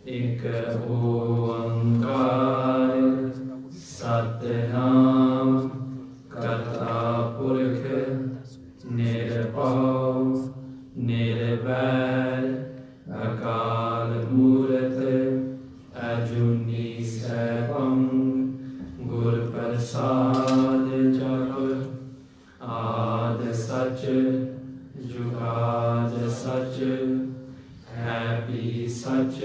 ਇੱਕ ਓੰਕਾਰ ਸਤਿਨਾਮ ਕਰਤਾ ਪੁਰਖ ਨਿਰਭਉ ਨਿਰਵੈਰ ਅਕਾਲ ਮੂਰਤ ਅਜੂਨੀ ਸੈਭੰ ਗੁਰ ਪ੍ਰਸਾਦ ਜਪ ਆਦ ਸਚ ਜੁਗਾਦ ਸਚ ਹੈ ਵੀ ਸਚ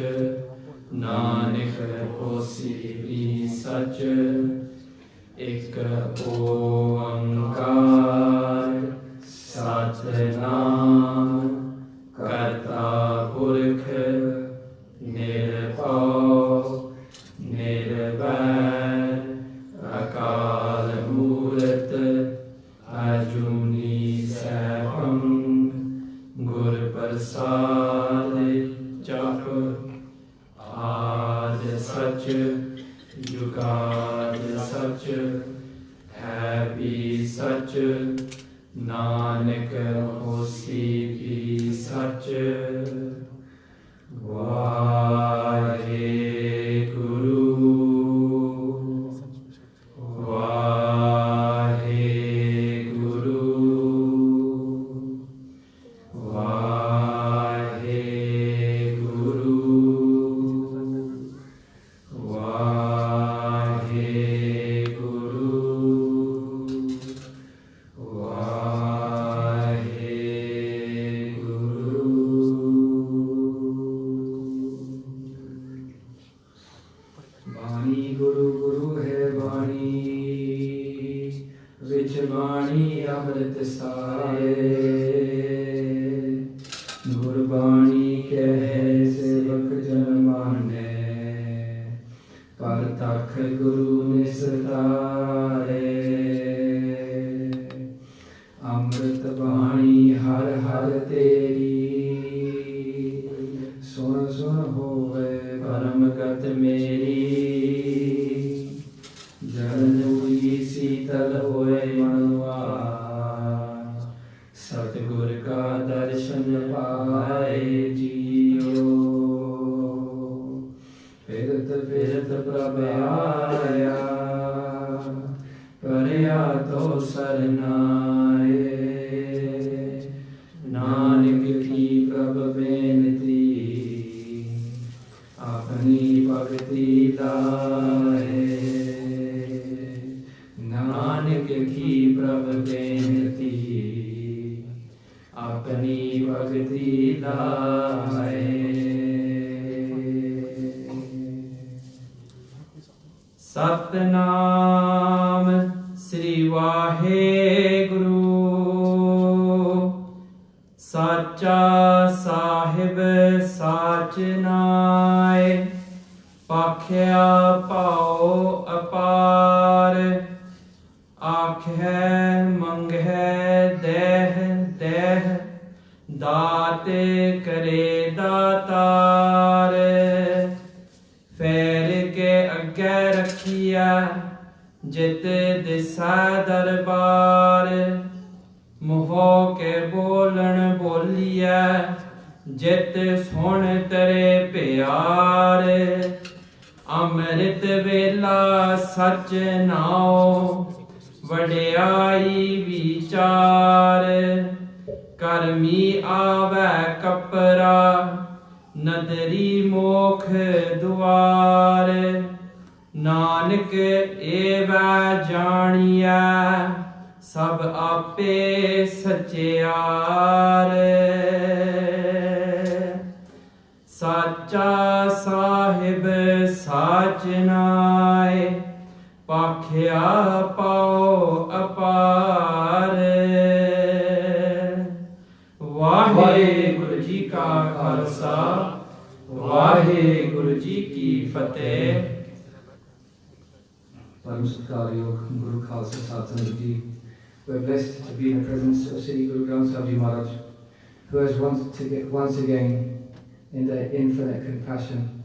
ਨਾਨਕ ਹੋਸੀ ਵੀ ਸਚ ਇੱਕ ਓੰਕਾਰ ਸਤਿਨਾਮ ਕਰਤਾ ਪੁਰਖ ਨਿਰਭਉ ਨਿਰਵੈਰ ਅਕਾਲ ਮੂਰਤ ਅਜੂਨੀ ਸੈਭੰ ਗੁਰ ਪ੍ਰਸਾਦ ਜਪ ਆਦ ਸਚ ਜੁਗਾਦ ਸਚ ਹੈ ਵੀ ਸਚ ਨਾਨਕ ਹੋਸੀ ਵੀ ਸਚ ਵਾਹਿਗੁਰੂ ਵਾਹਿਗੁਰੂ ਵਾਹਿਗੁਰੂ ਗੁਰਬਾਣੀ ਕਹੈ ਸੇਵਕ ਜਨ ਮਾਨੈ ਪਰ ਤਖ ਗੁਰੂ ਨਿਸਤਾਰੇ ਅੰਮ੍ਰਿਤ ਬਾਣੀ ਹਰ ਹਰ ਤੇਰੀ ਸੁਣ ਸੁਣ ਹੋਵੇ ਪਰਮ ਗਤ ਮੇਰੀ ਜਨ ਹੋਈ ਸੀਤਲ ਹੋਏ ਮਨਵਾ सतगुर का दर्शन पाए जियो फिरत फिरत प्रभ आया परया तो सरनाए नानक की प्रभ बेनती अपनी भक्ति लाए नानक की प्रभ बेनती अपनी भक्ति लाए सतनाम श्री वाहेगुरु साचा साहिब साच नाय पाख्या पाओ अपार आख्या मंगै देह देह दात करे दातार फेर के अगे रखिया जित दिसा दरबार मोह के बोलन बोलिया जित सुन तरे प्यार अमृत वेला सच नाओ वड्याई विचार करमी आवे कपरा नदरी मोख द्वार नानक एवै जानिया सब आपे सचियार साचा साहिब साच नाय पाख्या पाओ अपार वाहेगुरु जी का खालसा वाहेगुरु जी की फतेह। परम सत्कारयोग Guru Khalsa Sat Ji, we are blessed to be in the presence of Sri Guru Granth Sahib Ji Maharaj, who has once again, in their infinite compassion,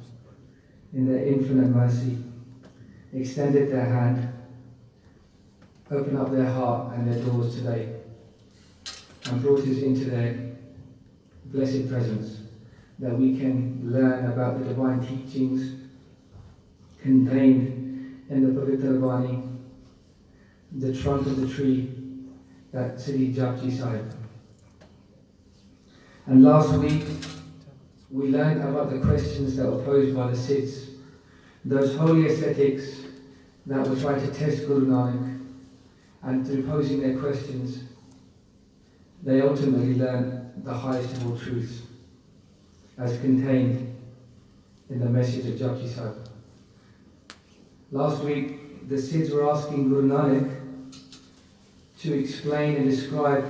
in their infinite mercy, extended their hand, opened up their heart and their doors today, and brought us into their blessed presence that we can learn about the divine teachings contained in the Pavitra Vani, the trunk of the tree, that Sri Japji Sahib. And last week, we learned about the questions that were posed by the Sidhs, those holy ascetics that were trying to test Guru Nanak, and through posing their questions, they ultimately learned the highest of all truths, as contained in the message of Japji Sahib. Last week, the Sidhs were asking Guru Nanak to explain and describe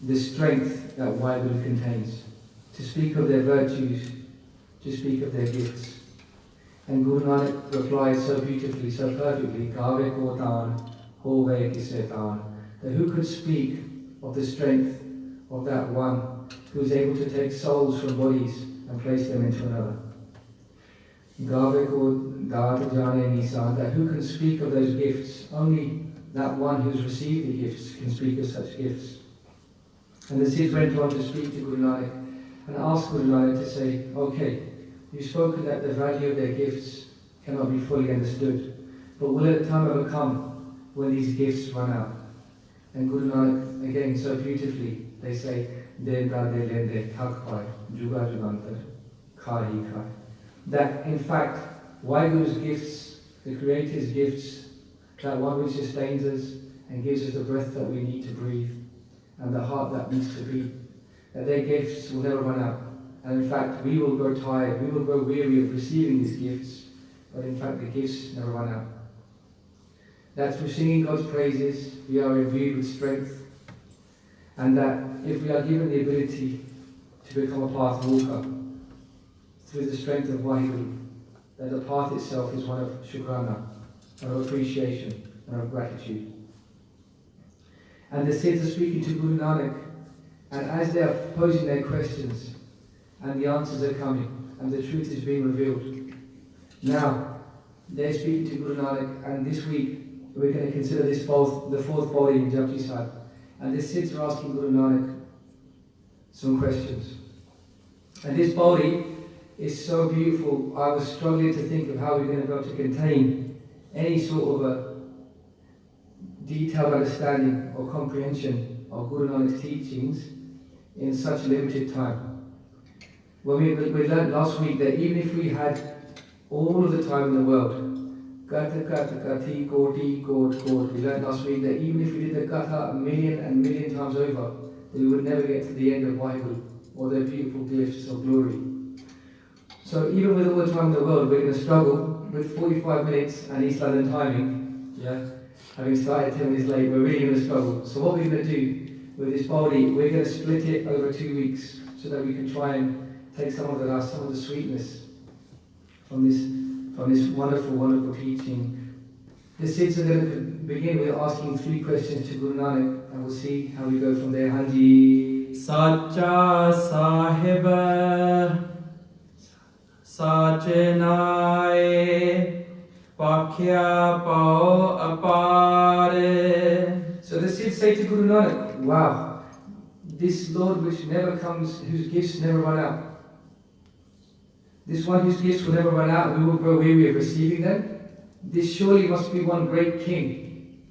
the strength that Vaheguru contains, to speak of their virtues, to speak of their gifts. And Guru Nanak replied so beautifully, so perfectly, Gave ko taan, ho ve kise taan, that who could speak of the strength of that one who is able to take souls from bodies and place them into another. Gave ko daat jane nisan, that who can speak of those gifts? Only that one who's received the gifts can speak of such gifts. And the Sidhs went on to speak to Guru Nanak and asked Guru Nanak to say, okay, you've spoken that the value of their gifts cannot be fully understood, but will a time ever come when these gifts run out? And Guru Nanak, again, so beautifully, they say, De da de lende thak pai, juga jugantar, khai khai. That in fact, Vaheguru's gifts, the Creator's gifts, that one which sustains us and gives us the breath that we need to breathe, and the heart that needs to beat, that their gifts will never run out. And in fact, we will grow tired, we will grow weary of receiving these gifts, but in fact the gifts never run out. That through singing God's praises, we are imbued with strength, and that if we are given the ability to become a path walker through the strength of Vaheguru, that the path itself is one of shukrana, of appreciation and of gratitude. And the Sidhs are speaking to Guru Nanak, and as they are posing their questions, and the answers are coming, and the truth is being revealed, now they're speaking to Guru Nanak, and this week we're going to consider the fourth body in Japji Sahib. And the Sidhs are asking Guru Nanak some questions. And this body is so beautiful, I was struggling to think of how we're going to be able to contain any sort of a detailed understanding or comprehension of Guru Nanak's teachings in such limited time. When we learned last week that even if we had all of the time in the world, Katha, Katha, Kathi, Koti, Kot, we learned last week that even if we did the Katha a million and million times over, we would never get to the end of Vaheguru or their beautiful gifts of glory. So even with all the time in the world, we're going to struggle with 45 minutes and East London timing. Yeah, having started 10 minutes late, we're really going to struggle. So what we're going to do with this body, we're going to split it over 2 weeks so that we can try and take some of the sweetness from this wonderful, wonderful teaching. The Sidhs are going to begin with asking 3 questions to Guru Nanak, and we'll see how we go from there. Hanji. Sacha Sahib, Sach Nai, Pakhya Pao Apare. So the Sidhs say to Guru Nanak, wow, this Lord which never comes, whose gifts never run out, this one whose gifts will never run out, we will grow weary of receiving them. This surely must be one great king.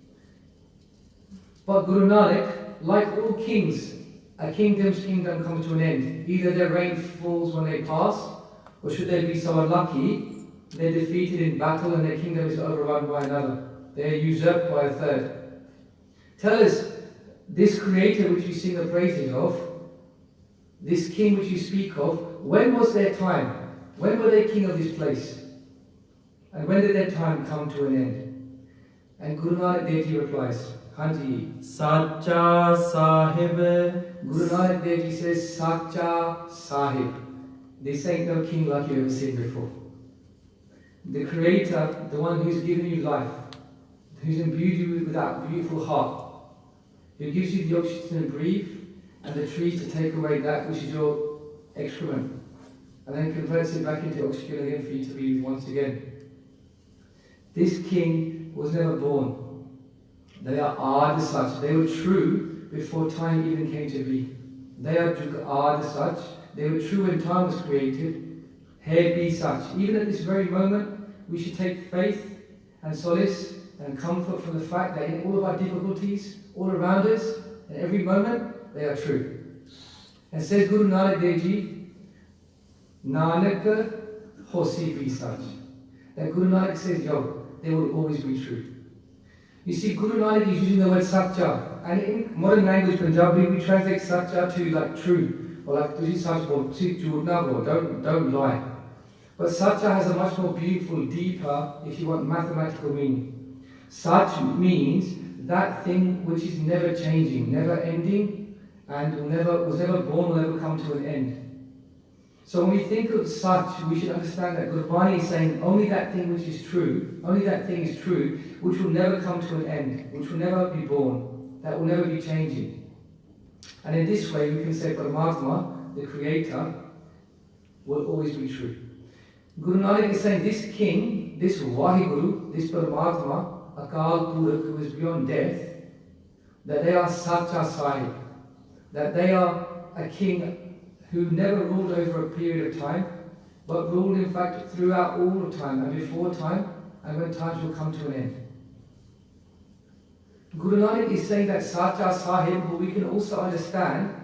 But Guru Nanak, like all kings, a kingdom's kingdom comes to an end. Either their reign falls when they pass, or should they be so unlucky, they're defeated in battle and their kingdom is overrun by another. They are usurped by a third. Tell us, this Creator which you sing the praises of, this King which you speak of, when was their time? When were they king of this place? And when did their time come to an end? And Guru Nanak Dev Ji replies, Hanji. Sacha Sahib. Guru Nanak Dev Ji says, Sacha Sahib. This ain't no king like you've ever seen before. The Creator, the one who's given you life, who's imbued you with that beautiful heart, who gives you the oxygen to breathe and the trees to take away that which is your excrement, and then converts it back into oxygen again for you to breathe once again. This king was never born. They are Ad such. They were true before time even came to be. They are Jug Ad such. they were true when time was created. Here be such. Even at this very moment, we should take faith and solace and comfort from the fact that in all of our difficulties, all around us, in every moment, they are true. And says Guru Nanak Dev Ji, Nanak hosi be such. That Guru Nanak says, yo, they will always be true. You see, Guru Nanak is using the word Sacha, and in modern language Punjabi we translate Sacha to like true, or like don't lie. But Sacha has a much more beautiful, deeper, if you want, mathematical meaning. Sach means that thing which is never changing, never ending, and was never born, will never come to an end. So when we think of Sach, we should understand that Gurbani is saying only that thing which is true, only that thing is true, which will never come to an end, which will never be born, that will never be changing. And in this way, we can say Paramatma, the Creator, will always be true. Guru Nanak is saying this king, this Vaheguru, this Paramatma, Akal Purakh, who is beyond death, that they are Sacha Sahib, that they are a king who never ruled over a period of time, but ruled in fact throughout all of time and before time, and when times will come to an end. Guru Nanak is saying that Sacha Sahib, but we can also understand,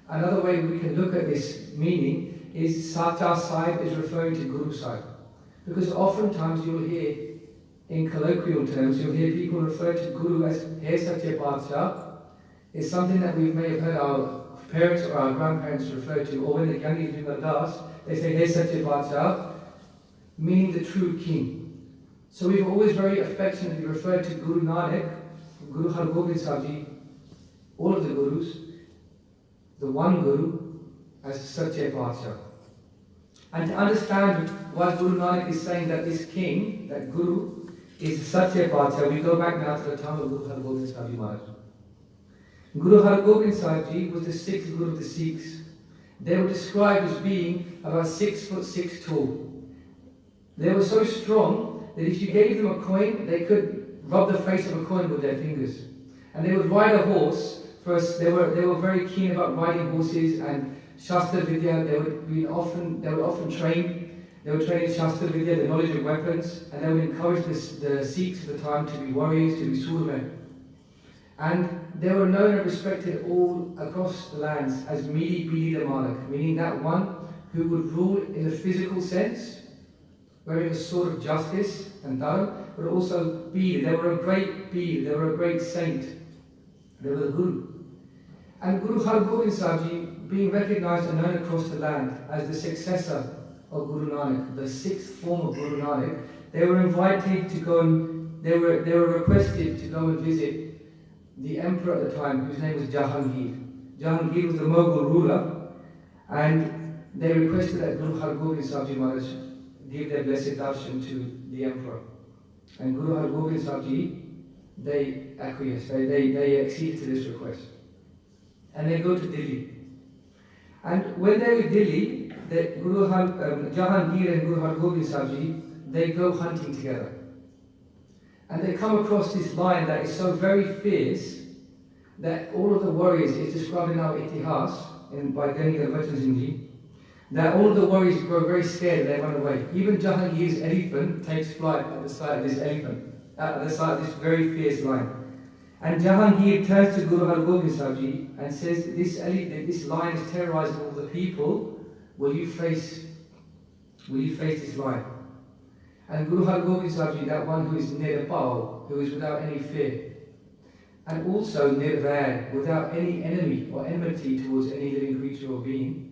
another way we can look at this meaning is Sacha Sahib is referring to Guru Sahib. Because oftentimes you'll hear, in colloquial terms, you'll hear people refer to Guru as Hai Sache Padshah. It's something that we may have heard our parents or our grandparents refer to, or when the youngins do Ardas, they say Hai Sache Padshah, meaning the true king. So we've always very affectionately referred to Guru Nanak, Guru Har Gobind Sahib Ji, all of the Gurus, the one Guru, as Sache Padshah. And to understand why Guru Nanak is saying that this king, that Guru, is Sache Padshah, we go back now to the time of Guru Har Gobind Sahib Ji Maharaj. Guru Har Gobind Sahib Ji was the sixth Guru of the Sikhs. They were described as being about 6'6" tall. They were so strong that if you gave them a coin, they could rub the face of a coin with their fingers. And they would ride a horse. First, they were very keen about riding horses and Shastra Vidya. They would often train. They would train in Shastra Vidya, the knowledge of weapons, and they would encourage the Sikhs of the time to be warriors, to be swordmen. And they were known and respected all across the lands as Miri Bili Manak, meaning that one who would rule in the physical sense, wearing a sword of justice and dharma, but also Bili. They were a great Bili, they were a great saint. They were the Guru. And Guru Har Gobind Sahib Ji, being recognized and known across the land as the successor of Guru Nanak, the sixth form of Guru Nanak, they were invited to go and they were requested to go and visit the emperor at the time, whose name was Jahangir. Jahangir was the Mughal ruler, and they requested that Guru Har Gobind Sahib Ji Maharaj give their blessed darshan to the emperor. And Guru Har Gobind Sahib Ji, they acquiesced, they acceded to this request. And they go to Delhi. And when they're in Delhi, Jahangir and Guru Har Gobind Sahib Ji, they go hunting together. And they come across this lion that is so very fierce that all of the warriors, it's described in our Itihas, by Gangadhar Bachchan Singh Ji, that all of the warriors grow very scared and they run away. Even Jahangir's elephant takes flight at the sight of this elephant, at the sight of this very fierce lion. And Jahangir turns to Guru Har Gobind Sahib Ji and says, this lion is terrorizing all the people, will you face this lion? And Guru Har Gobind Sahib Ji, that one who is nirapal, who is without any fear, and also nirvair, without any enemy or enmity towards any living creature or being,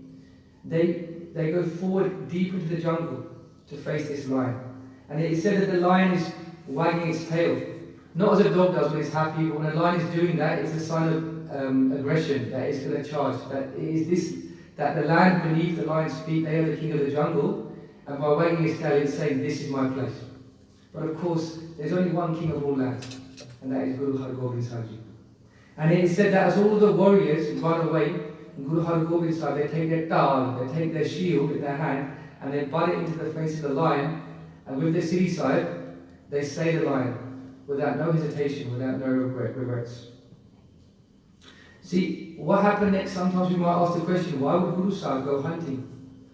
they go forward deep into the jungle to face this lion. And it is said that the lion is wagging its tail, not as a dog does when it's happy, but when a lion is doing that, it's a sign of aggression, that it's going to charge, that the land beneath the lion's feet, they are the king of the jungle. And by wagging his tail, it's saying, this is my place. But of course, there's only one king of all lands, and that is Guru Har Gobind Sahib Ji. And it is said that as all the warriors run away, Guru Har Gobind Sahib, they take their tal, they take their shield in their hand, and they butt it into the face of the lion, and with their Sidhs side, they slay the lion, without no hesitation, without no regrets. See, what happened next? Sometimes we might ask the question, why would Guru Sahib go hunting?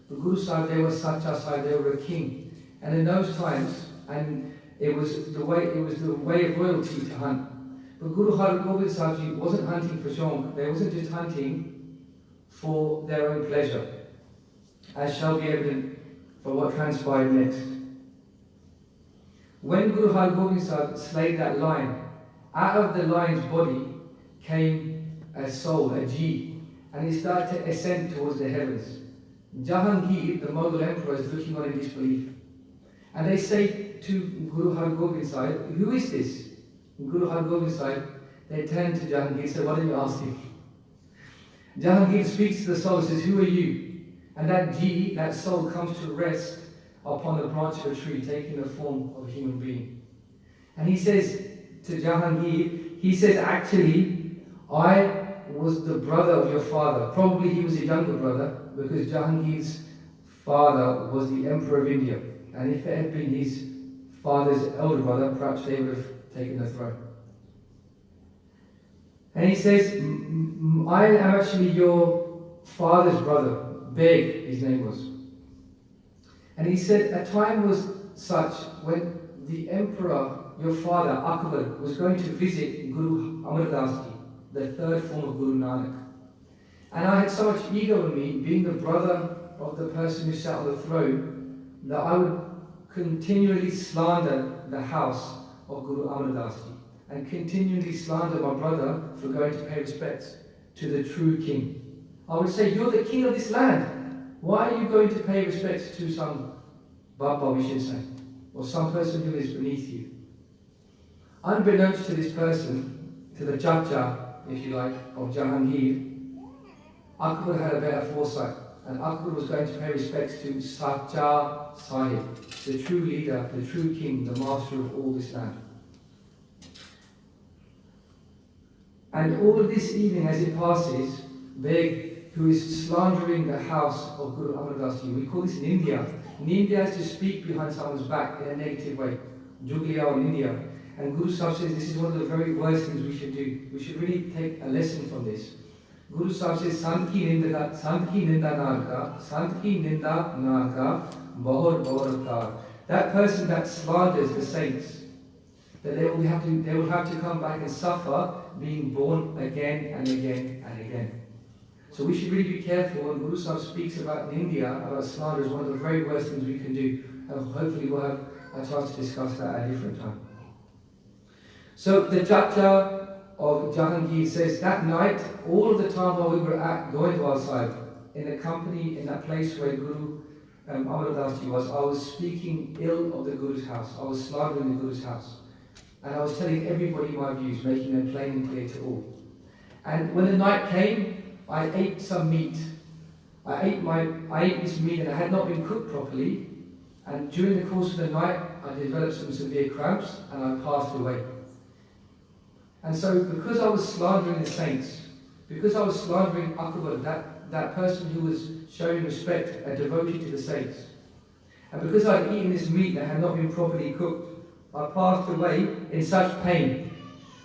The Guru Sahib, they were Sacha Sahib, they were a king. And in those times, and it was the way of royalty to hunt. But Guru Hargobind Sahib Ji wasn't hunting for shauq. They wasn't just hunting for their own pleasure, as shall be evident for what transpired next. When Guru Hargobind Sahib slayed that lion, out of the lion's body came a soul, a Ji, and he started to ascend towards the heavens. Jahangir, the Mughal emperor, is looking on in disbelief. And they say to Guru Hargobind Sahib, who is this? Guru Hargobind Sahib, they turn to Jahangir and say, what are you asking? Jahangir speaks to the soul and says, who are you? And that Ji, that soul, comes to rest upon the branch of a tree, taking the form of a human being. And he says to Jahangir, he says, actually, I was the brother of your father. Probably he was a younger brother, because Jahangir's father was the Emperor of India. And if it had been his father's elder brother, perhaps they would have taken the throne. And he says, I am actually your father's brother. Beg, his name was. And he said, a time was such when the emperor, your father, Akbar, was going to visit Guru Amardas Ji, the third form of Guru Nanak. And I had so much ego in me, being the brother of the person who sat on the throne, that I would continually slander the house of Guru Amardas Ji, and continually slander my brother for going to pay respects to the true king. I would say, you're the king of this land. Why are you going to pay respects to some Baba, we should say, or some person who is beneath you? Unbeknownst to this person, to the Chacha, if you like, of Jahangir, Akbar had a better foresight, and Akbar was going to pay respects to Sacha Sahib, the true leader, the true king, the master of all this land. And all of this evening as it passes, Beg, who is slandering the house of Guru Amardas Ji, we call this in India. In India is to speak behind someone's back in a negative way. Jugliya in India. And Guru Sahib says this is one of the very worst things we should do. We should really take a lesson from this. Guru Sahib says, Sant ki ninda narka, Sant ki ninda narka, bahur bahur. That person that slanders the saints, that they will have to come back and suffer being born again and again and again. So we should really be careful when Guru Sahib speaks about in India, about slander, is one of the very worst things we can do. And hopefully we'll have a chance to discuss that at a different time. So the Chacha of Jahangir says, that night, all of the time while we were at Goindwal Sahib, in the company, in that place where Guru Amardas Ji was, I was speaking ill of the Guru's house. I was slandering the Guru's house. And I was telling everybody my views, making them plain and clear to all. And when the night came, I ate some meat. I ate this meat and it had not been cooked properly. And during the course of the night, I developed some severe cramps and I passed away. And so, because I was slandering the saints, because I was slandering Akbar, that person who was showing respect, a devotee to the saints, and because I'd eaten this meat that had not been properly cooked, I passed away in such pain.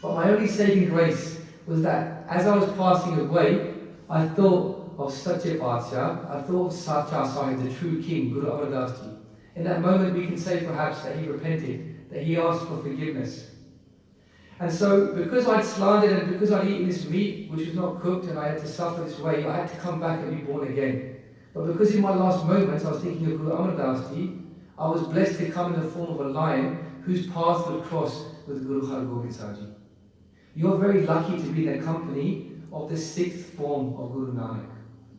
But my only saving grace was that as I was passing away, I thought of Sache Patsha, I thought of Sacha Sahib, the true king, Guru Amardas Ji. In that moment we can say perhaps that he repented, that he asked for forgiveness. And so because I'd slandered and because I'd eaten this meat which was not cooked and I had to suffer this way, I had to come back and be born again. But because in my last moments I was thinking of Guru Amardas Ji, I was blessed to come in the form of a lion whose path would cross with Guru Hargobind Sahib Ji. You're very lucky to be in the company of the sixth form of Guru Nanak,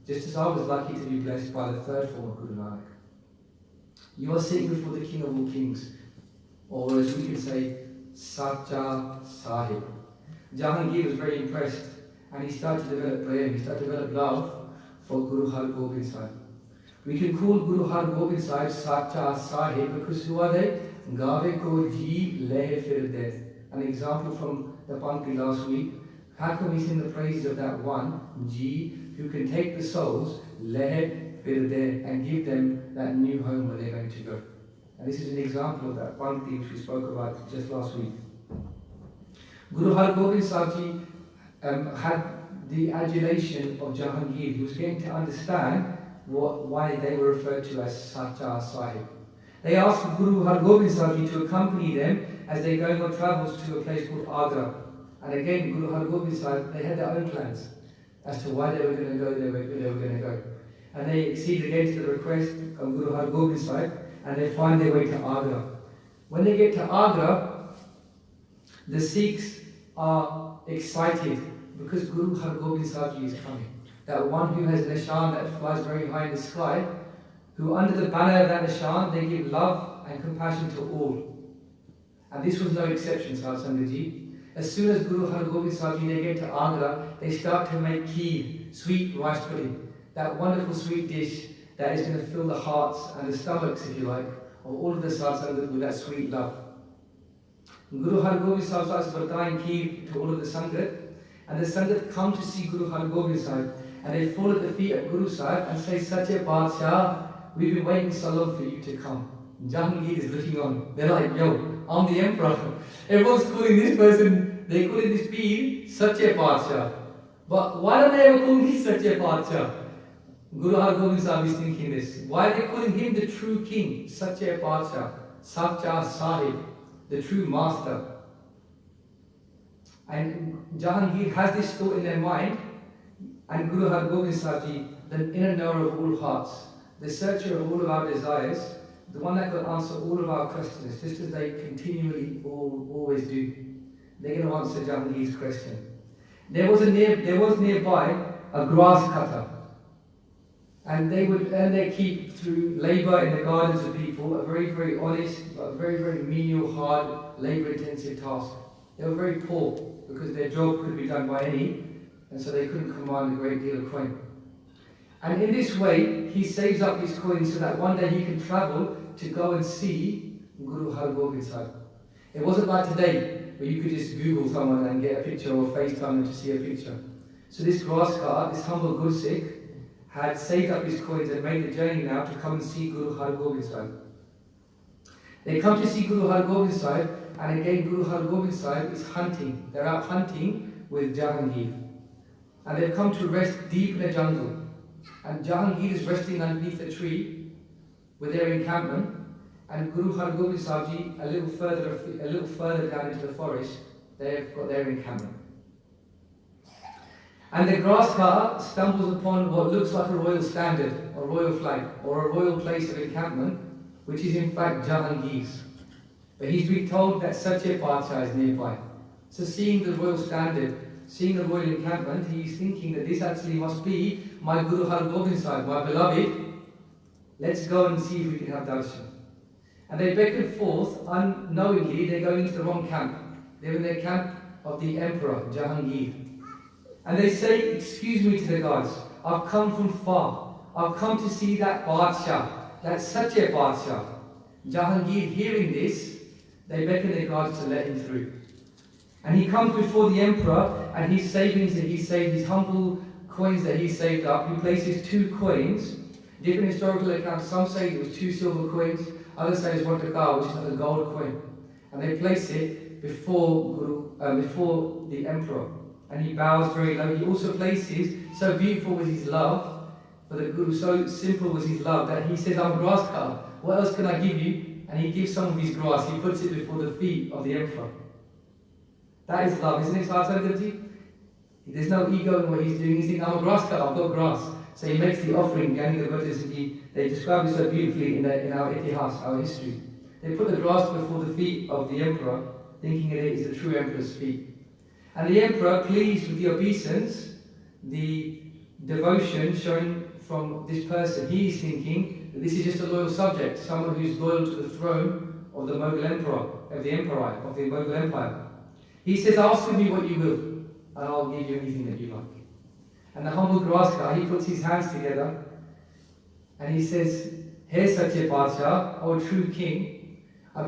just as I was lucky to be blessed by the third form of Guru Nanak. You are sitting before the King of all kings, or as we can say, Sacha Sahib. Jahangir was very impressed, and he started to develop prayer, he started to develop love for Guru Hargobind Sahib. We can call Guru Hargobind Sahib Sacha Sahib because who are they? Gave ko ji lehe fir de. An example from the Pankti last week. How can we sing the praises of that one, Ji, who can take the souls, lehe fir de, and give them that new home where they're going to go? And this is an example of that Pankti which we spoke about just last week. Guru Hargobind Sahib Ji had the adulation of Jahangir. He was getting to understand why they were referred to as Sacha Sahib. They asked Guru Hargobind Sahib to accompany them as they going on travels to a place called Agra. And again, Guru Hargobind Sahib, they had their own plans as to why they were going to go, they were going to go. And they acceded again to the request of Guru Hargobind Sahib, and they find their way to Agra. When they get to Agra, the Sikhs are excited because Guru Hargobind Sahib is coming. That one who has a nishan that flies very high in the sky, who under the banner of that nishan, they give love and compassion to all. And this was no exception, Sahib Sangatji. As soon as Guru Hargobind Sahib they get to Agra, they start to make kheer, sweet rice pudding, that wonderful sweet dish that is going to fill the hearts and the stomachs, if you like, of all of the Sahib Sangat with that sweet love. Guru Hargobind Sahib starts bardaying kheer to all of the Sangat, and the Sangat come to see Guru Hargobind Sahib, and they fall at the feet of Guru Sahib and say, Sache Badshah, we've been waiting so long for you to come. Jahangir is looking on. They're like, yo, I'm the emperor. Everyone's calling this person, they're calling this Peer Sache Badshah. But why don't they ever call me Sache Badshah? Guru Hargobind Sahib is thinking this. Why are they calling him the true king, Sache Badshah, Sacha Sahib, the true master? And Jahangir has this thought in their mind, and Guru Hargobind Sahib, the inner knower of all hearts, the searcher of all of our desires, the one that could answer all of our questions, just as they continually always do. They're going to answer Jahangir's question. There was nearby a grass cutter, and they would earn their keep through labour in the gardens of people, a very, very honest, but very, very menial, hard, labour-intensive task. They were very poor because their job could be done by any, and so they couldn't command a great deal of coin. And in this way, he saves up his coins so that one day he can travel to go and see Guru Hargobind Sahib. It wasn't like today, where you could just Google someone and get a picture or FaceTime them to see a picture. So this grass cutter, this humble Gursikh, had saved up his coins and made the journey now to come and see Guru Hargobind Sahib. They come to see Guru Hargobind Sahib, and again Guru Hargobind Sahib is hunting. They're out hunting with Jahangir. And they've come to rest deep in the jungle. And Jahangir is resting underneath a tree with their encampment, and Guru Hargobind Sahib a little further down into the forest, they've got their encampment. And the grass cutter stumbles upon what looks like a royal standard, a royal flag, or a royal place of encampment, which is in fact Jahangir's. But he's been told that Sache Badshah is nearby. So seeing the royal standard, seeing the royal encampment, he's thinking that this actually must be my Guru Hargobind Sahib, my beloved. Let's go and see if we can have darshan. And they beckon forth, unknowingly, they're going into the wrong camp. They're in the camp of the emperor, Jahangir. And they say, excuse me to the gods, I've come from far. I've come to see that Badshah, that Sache Badshah. Jahangir, hearing this, they beckon their gods to let him through. And he comes before the emperor, and his savings that he saved, his humble coins that he saved up, he places 2 coins. Different historical accounts, some say it was 2 silver coins, others say it's 1 taka, which is like a gold coin. And they place it before the emperor. And he bows very low. He also places, so beautiful was his love for the Guru, so simple was his love, that he says, I'm a grass cutter, what else can I give you? And he gives some of his grass, he puts it before the feet of the emperor. That is love, isn't it, Sahib? There's no ego in what he's doing. He's thinking, I'm a grass cutter, I've got grass. So he makes the offering, Gani the Buddhas, they describe it so beautifully in our itihas, our history. They put the grass before the feet of the emperor, thinking it is the true emperor's feet. And the emperor, pleased with the obeisance, the devotion shown from this person, he is thinking that this is just a loyal subject, someone who's loyal to the throne of the Mughal emperor, of the Mughal Empire. He says, ask of me what you will, and I'll give you anything that you like. And the humble grass cutter, he puts his hands together, and he says, Hey Sache Badshah, our true king,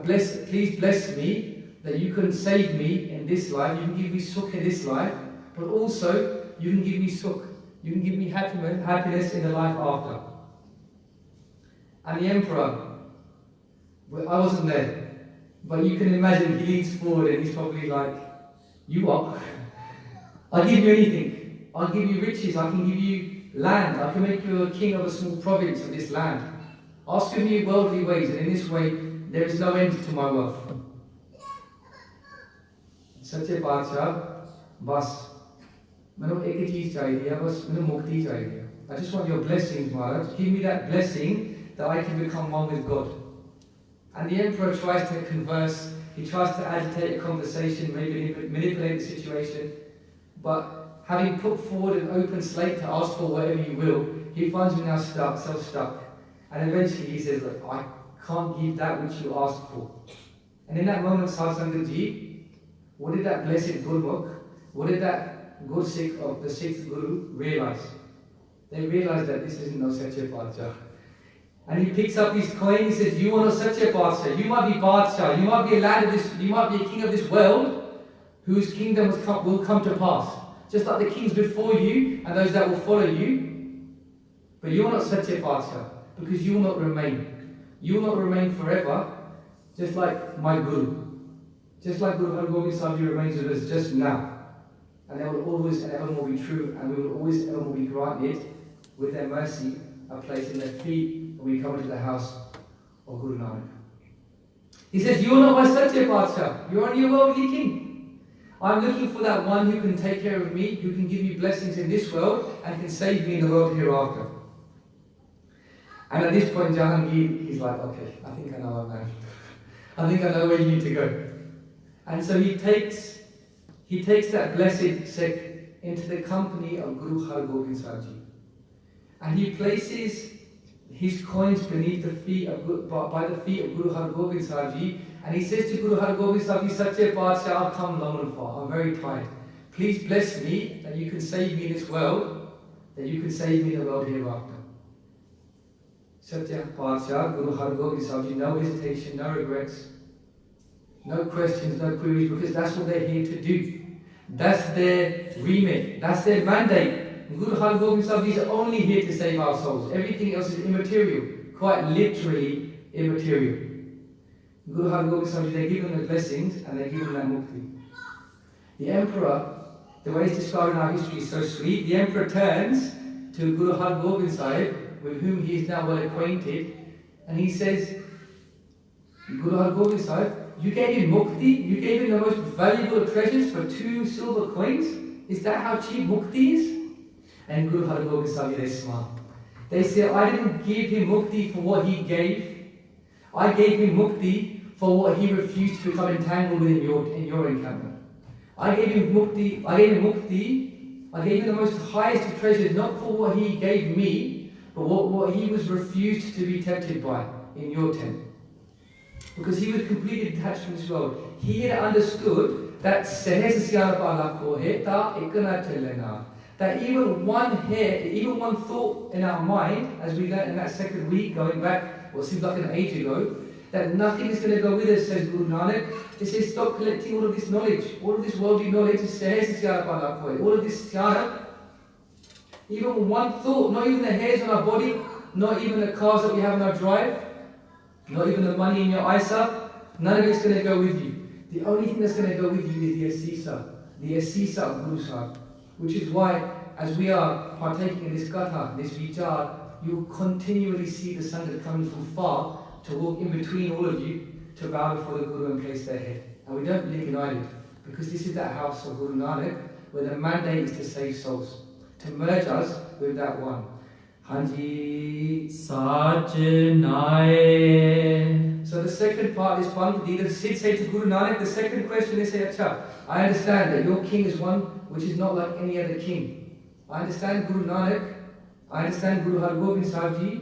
please bless me that you can save me in this life, you can give me sukh in this life, but also you can give me sukh, you can give me happiness in the life after. And the emperor, well, I wasn't there, but you can imagine he leans forward and he's probably like, you are? I'll give you anything. I'll give you riches, I can give you land, I can make you a king of a small province of this land. Ask of me worldly ways, and in this way there is no end to my wealth. Sache Paatshah, bas, mainu ek cheez chahiye, bas mainu mukti chahiye. I just want your blessings, Maharaj. Give me that blessing that I can become one with God. And the emperor tries to converse, he tries to agitate a conversation, maybe manipulate the situation, but having put forward an open slate to ask for whatever you will, he finds himself stuck. And eventually he says, look, I can't give that which you asked for. And in that moment, Sadhu Sangat Ji, what did that blessed Gurmukh, what did that good Sikh of the sixth Guru realize? They realized that this isn't no Sacha Paatshah. And he picks up his coin, he says, you are no Sacha Paatshah, you might be Paatshah, you might be a land of this, you might be a king of this world, whose kingdom will come to pass. Just like the kings before you and those that will follow you. But you are not Sacha Paatshah, because you will not remain. You will not remain forever, just like my Guru. Just like Guru Hargobind Sahib remains with us just now. And they will always and evermore be true, and we will always and evermore be granted, with their mercy, a place in their feet when we come into the house of Guru Nanak. He says, you are not my Sacha Paatshah, you are only a worldly king. I am looking for that one who can take care of me, who can give me blessings in this world, and can save me in the world hereafter. And at this point, Jahangir, he's like, okay, I think I know our man. I think I know where you need to go. And so he takes that blessed Sikh into the company of Guru Hargobind Sahib Ji. And he places his coins beneath the feet of, by the feet of Guru Hargobind Sahib Ji. And he says to Guru Hargobind Sahib Ji, Sache Paatshah, I've come long and far, I'm very tired. Please bless me that you can save me in this world, that you can save me in the world hereafter. Sacha Paatshah, Guru Hargobind Sahib Ji, no hesitation, no regrets, no questions, no queries, because that's what they're here to do. That's their remit, that's their mandate. Guru Hargobind Sahib Ji is only here to save our souls. Everything else is immaterial, quite literally immaterial. Guru Hargobind Sahib Ji, they give them the blessings and they give them that mukti. The emperor, the way it's described in our history is so sweet. The emperor turns to Guru Hargobind Sahib, with whom he is now well acquainted, and he says, Guru Hargobind Sahib, you gave him mukti, you gave him the most valuable treasures for 2 silver coins? Is that how cheap mukti is? And Guru Hargobind Sahib, they smile. They say, I didn't give him mukti for what he gave. I gave him mukti for what he refused to become entangled with in your encampment. I gave him mukti, I gave him the most highest of treasures, not for what he gave me, but what he was refused to be tempted by in your tent. Because he was completely detached from this world. He had understood that that even one hair, even one thought in our mind, as we learned in that second week, going back what seems like an age ago, that nothing is going to go with us, says Guru Nanak. He says, stop collecting all of this knowledge, all of this worldly knowledge, all of this jnana. Even one thought, not even the hairs on our body, not even the cars that we have in our drive, not even the money in your ISA, none of it's going to go with you. The only thing that's going to go with you is the asisa of Guru Sahib. Which is why, as we are partaking in this Katha, this vichar, you will continually see the Sangha coming from far to walk in between all of you to bow before the Guru and place their head. And we don't blink an eyelid, because this is that house of Guru Nanak, where the mandate is to save souls, to merge us with that one. Hanji Sach Nai. So the second part is Panditi. The Sidhs say to Guru Nanak, the second question they say, Acha, I understand that your king is one which is not like any other king. I understand Guru Nanak, I understand Guru Hargobind Sahib Ji,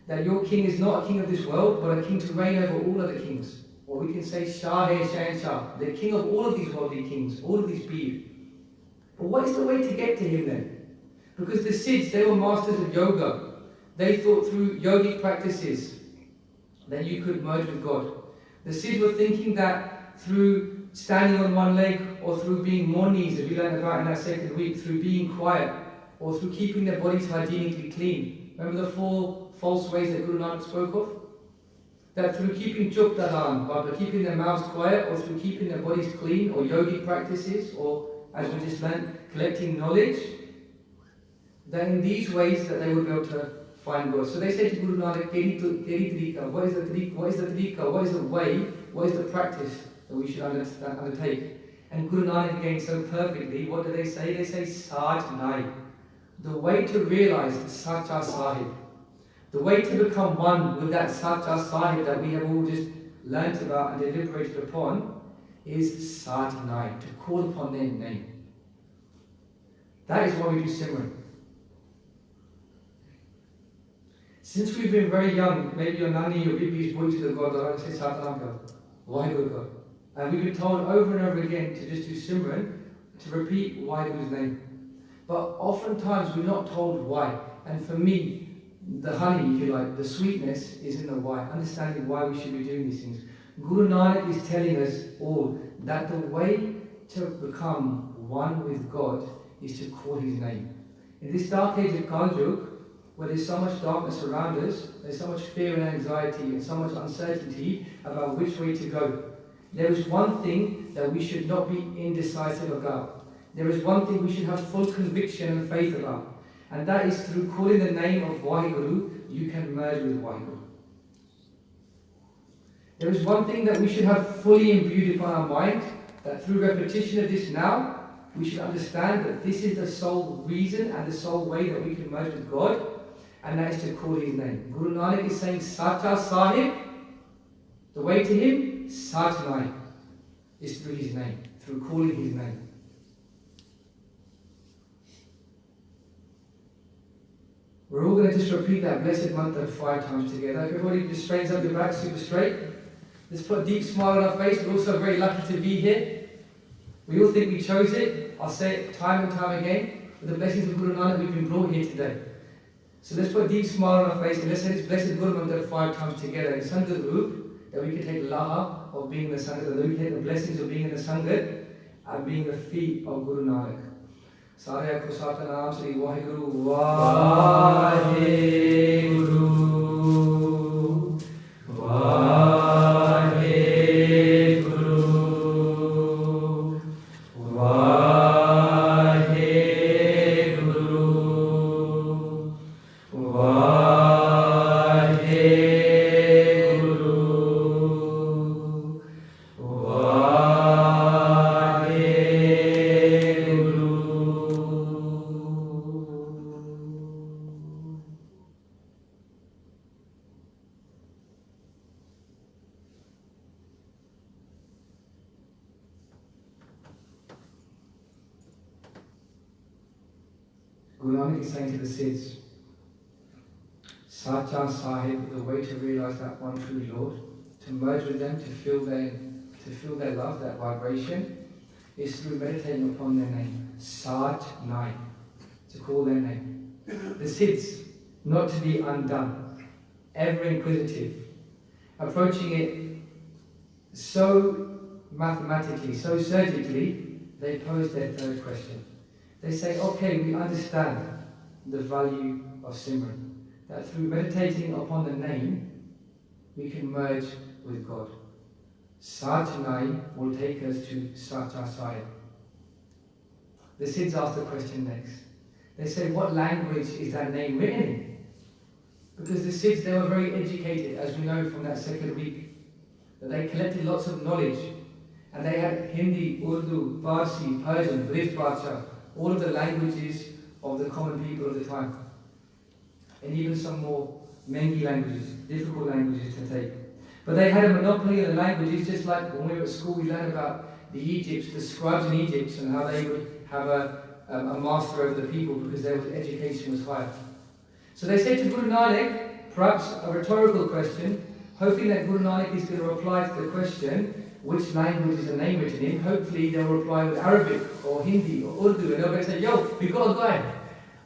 that your king is not a king of this world, but a king to reign over all other kings. Or we can say Shah, the king of all of these worldly kings, all of these beings. But what is the way to get to him then? Because the Sidhs, they were masters of yoga. They thought through yogic practices that you could merge with God. The Sidhs were thinking that through standing on one leg, or through being monis, as we learned about in that second week, through being quiet, or through keeping their bodies hygienically clean. Remember the 4 false ways that Guru Nanak spoke of? That through keeping chup dalan, by keeping their mouths quiet, or through keeping their bodies clean, or yogic practices, or as we just learned, collecting knowledge, that in these ways that they would be able to find God. So they say to Guru Nanak, Teri Tarika, what is the Tarika, what is the Tarika, what is the way, what is the practice that we should undertake? And Guru Nanak again so perfectly, what do they say? They say Sach Nai, the way to realize Sacha Sahib, the way to become one with that Sacha Sahib that we have all just learnt about and deliberated upon is Sach Nai, to call upon their name. That is why we do Simran. Since we've been very young, maybe your nani, your bibi's brought you to the God, like say Satanaka, Vaheguru God. And we've been told over and over again to just do Simran, to repeat Vaheguru's name. But oftentimes we're not told why. And for me, the honey, if you like, the sweetness is in the why, understanding why we should be doing these things. Guru Nanak is telling us all that the way to become one with God is to call His name. In this dark age of Kal Yuga, where there's so much darkness around us, there's so much fear and anxiety and so much uncertainty about which way to go, there is one thing that we should not be indecisive about. There is one thing we should have full conviction and faith about. And that is through calling the name of Vaheguru, you can merge with Vaheguru. There is one thing that we should have fully imbued upon our mind, that through repetition of this now, we should understand that this is the sole reason and the sole way that we can merge with God, and that is to call His name. Guru Nanak is saying Sacha Sahib, the way to Him, Sach Nai, is through His name, through calling His name. We're all going to just repeat that blessed mantra 5 times together. If everybody just straightens up your back super straight. Let's put a deep smile on our face. We're also very lucky to be here. We all think we chose it. I'll say it time and time again. With the blessings of Guru Nanak, we've been brought here today. So let's put a deep smile on our face and let's say this blessed Guru Mantra 5 times together in Sangat Roop, that we can take Laha of being in the Sangat, that we can take the blessings of being in the Sangat and being the feet of Guru Nanak. Sare ko Satanam Sri Vaheguru Vaheguru Vaheguru Guru Nanak is saying to the Sidhs, Sacha Sahib, the way to realize that one true Lord, to merge with them, to feel their love, that vibration, is through meditating upon their name, Sach Nai, to call their name. The Sidhs, not to be undone, ever inquisitive, approaching it so mathematically, so surgically, they pose their third question. They say, okay, we understand the value of Simran, that through meditating upon the name, we can merge with God. Sach Nai will take us to Sacha Sahib. The Sidhs ask the question next. They say, what language is that name written in? Because the Sidhs, they were very educated, as we know from that second week, that they collected lots of knowledge, and they had Hindi, Urdu, Farsi, Persian, British Bharsha, all of the languages of the common people of the time, and even some more Mengi languages, difficult languages to take. But they had a monopoly of the languages, just like when we were at school we learned about the Egypts, the scribes in Egypt, and how they would have a master over the people because their education was higher. So they said to Guru Nanak, perhaps a rhetorical question, hoping that Guru Nanak is going to reply to the question, which language is the name written in. Hopefully they'll reply with Arabic or Hindi or Urdu, and they'll go say, yo, we've got a guy.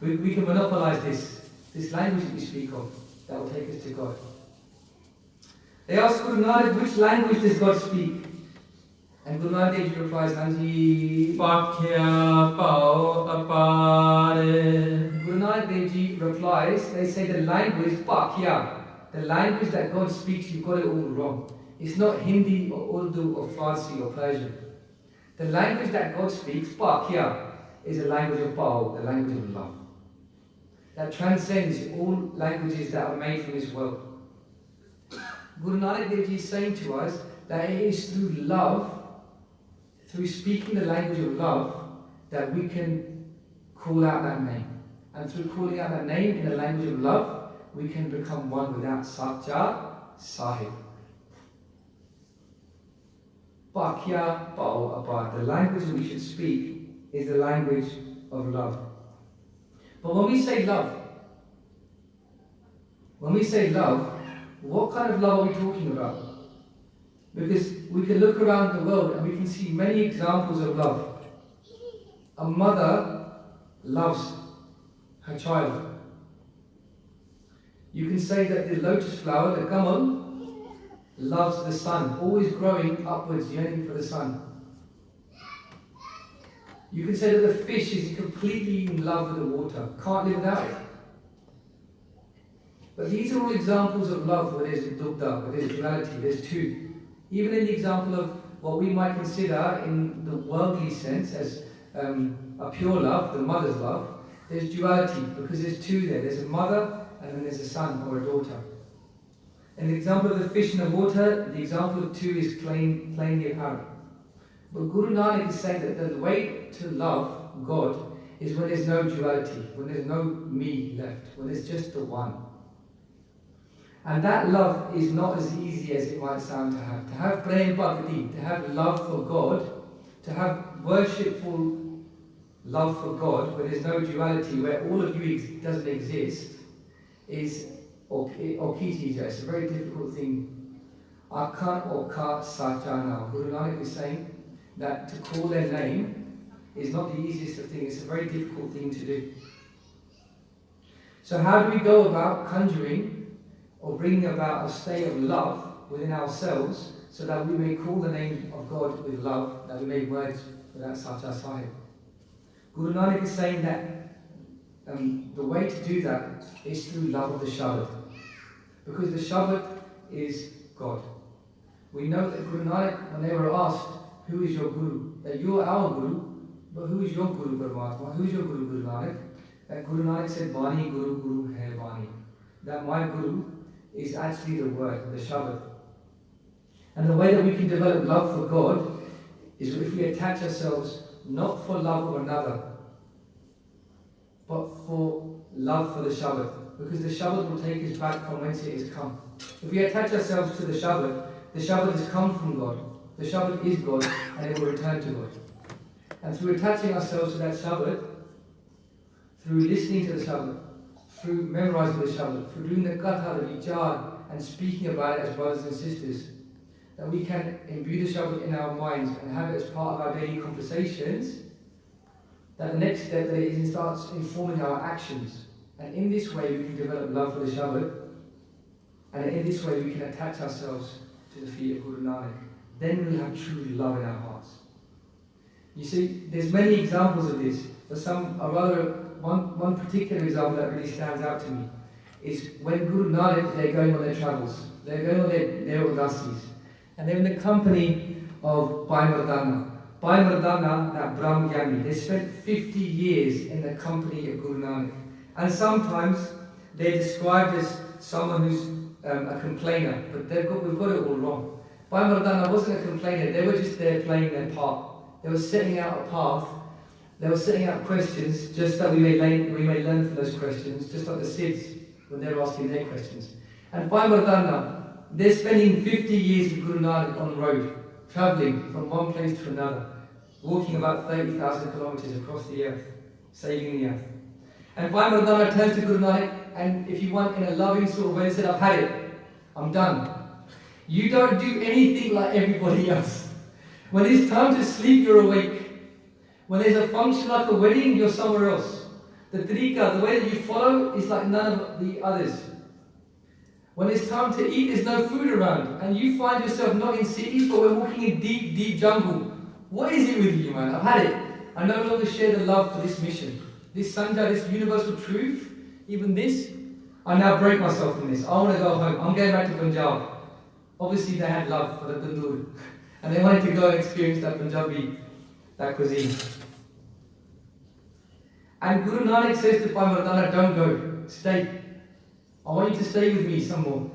We can monopolize this language that we speak of, that will take us to God. They ask Guru Nanak, which language does God speak? And Guru Nanak replies, Nanji Pakya Pao Apare. Guru Nanak Dev Ji replies, they say the language Pakya, the language that God speaks, you've got it all wrong. It's not Hindi or Urdu or Farsi or Persian. The language that God speaks, Pakya, is a language of Pao, the language of love. that transcends all languages that are made from this world. Guru Nanak Dev Ji is saying to us that it is through love, through speaking the language of love, that we can call out that name. And through calling out that name in the language of love, we can become one with that Sacha Sahib. Pakya Pao Apart. The language that we should speak is the language of love. But when we say love, what kind of love are we talking about? Because we can look around the world and we can see many examples of love. A mother loves her child. You can say that the lotus flower, the kamal, loves the sun, always growing upwards, yearning for the sun. You can say that the fish is completely in love with the water, can't live without it. But these are all examples of love where there's dugdha, where there's duality, there's two. Even in the example of what we might consider in the worldly sense as a pure love, the mother's love, there's duality because there's two there. There's a mother and then there's a son or a daughter. In the example of the fish in the water, the example of two is plainly apparent. But Guru Nanak is saying that the way to love God is when there's no duality, when there's no me left, when there's just the one. And that love is not as easy as it might sound to have. To have prem bhakti, to have love for God, to have worshipful love for God, where there's no duality, where all of you doesn't exist, is okitija. It's a very difficult thing. Akan oka Sacha. Guru Nanak is saying that to call their name is not the easiest of things. It's a very difficult thing to do. So how do we go about conjuring or bringing about a state of love within ourselves so that we may call the name of God with love, that we may words without Sacha Sahib? Guru Nanak is saying that the way to do that is through love of the Shabad. Because the Shabad is God. We know that Guru Nanak, when they were asked, who is your Guru? That you are our Guru, but who is your Guru Paramatma? Who is your Guru, Guru Nanak? That Guru Nanak said, Vani Guru Guru Hai Vani. That my Guru is actually the word, the Shabad. And the way that we can develop love for God is if we attach ourselves not for love of another, but for love for the Shabad. Because the Shabad will take us back from whence it has come. If we attach ourselves to the Shabad has come from God. The Shabad is God, and it will return to God. And through attaching ourselves to that Shabad, through listening to the Shabad, through memorizing the Shabad, through doing the Katha, the Vichar, and speaking about it as brothers and sisters, that we can imbue the Shabad in our minds and have it as part of our daily conversations, that the next step that it starts informing our actions. And in this way we can develop love for the Shabad, and in this way we can attach ourselves to the feet of Guru Nanak. Then we'll have true love in our hearts. You see, there's many examples of this, but one particular example that really stands out to me is when Guru Nanak, they're going on their travels, they're going on their udasis, and they're in the company of Bhai Mardana. Bhai Mardana, that Brahmgyani, they spent 50 years in the company of Guru Nanak. And sometimes they're described as someone who's a complainer, but we've got it all wrong. Bhai Mardana wasn't a complainer, they were just there playing their part. They were setting out a path, they were setting out questions just that we may learn from those questions, just like the Sidhs when they were asking their questions. And Bhai Mardana, they're spending 50 years with Guru Nanak on the road, travelling from one place to another, walking about 30,000 kilometres across the earth, saving the earth. And Bhai Mardana turns to Guru Nanak, and if you want, in a loving sort of way, said, I've had it, I'm done. You don't do anything like everybody else. When it's time to sleep, you're awake. When there's a function like a wedding, you're somewhere else. The tariqa, the way that you follow, is like none of the others. When it's time to eat, there's no food around, and you find yourself not in cities, but we're walking in deep, deep jungle. What is it with you, man? I've had it. I no longer share the love for this mission. This Sanja, this universal truth, even this, I now break myself from this. I want to go home. I'm going back to Punjab. Obviously they had love for the tandoor, and they wanted to go and experience that Punjabi, that cuisine. And Guru Nanak says to Bhai Mardana, don't go, stay. I want you to stay with me some more.